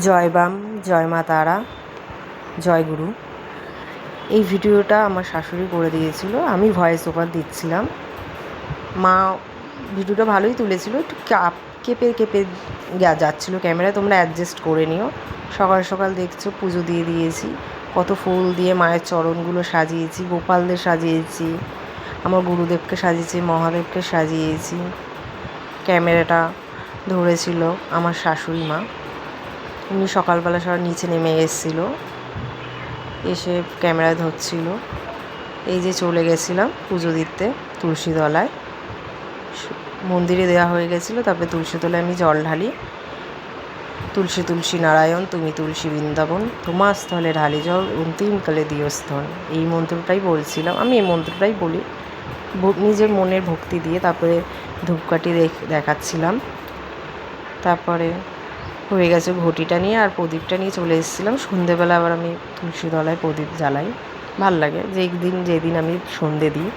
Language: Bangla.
জয় বাম, জয় মা তারা, জয় গুরু। এই ভিডিওটা আমার শাশুড়ি করে দিয়েছিল, আমি ভয়েস ওভার দিচ্ছিলাম। মা ভিডিওটা ভালোই তুলেছিল, একটু কেঁপে কেঁপে যাচ্ছিলো ক্যামেরা, তোমরা অ্যাডজাস্ট করে নিও। সকাল সকাল দেখছো পুজো দিয়ে দিয়েছি, কত ফুল দিয়ে মায়ের চরণগুলো সাজিয়েছি, গোপালদের সাজিয়েছি, আমার গুরুদেবকে সাজিয়েছি, মহাদেবকে সাজিয়েছি। ক্যামেরাটা ধরেছিল আমার শাশুড়ি মা, উনি সকালবেলা সব নিচে নেমে এসেছিলো, এসে ক্যামেরায় ধরছিল। এই যে চলে গেছিলাম পুজো দিতে তুলসীতলায়, মন্দিরে দেওয়া হয়ে গেছিলো। তারপরে তুলসীতলায় আমি জল ঢালি। তুলসী তুলসী নারায়ণ, তুমি তুলসী বৃন্দাবন, তোমার স্থলে ঢালি জল, অন্তিমকালে দিও স্থল। এই মন্ত্রটাই বলছিলাম, আমি এই মন্ত্রটাই বলি নিজের মনের ভক্তি দিয়ে। তারপরে ধূপকাঠি দেখাচ্ছিলাম। তারপরে হয়ে গেছে ঘটিটা নিয়ে, আর প্রদীপটা নিয়ে চলে এসেছিলাম। সন্ধেবেলা আবার আমি তুলসী তলায় প্রদীপ জ্বালাই, ভাল লাগে যেদিন আমি সন্ধে দিই।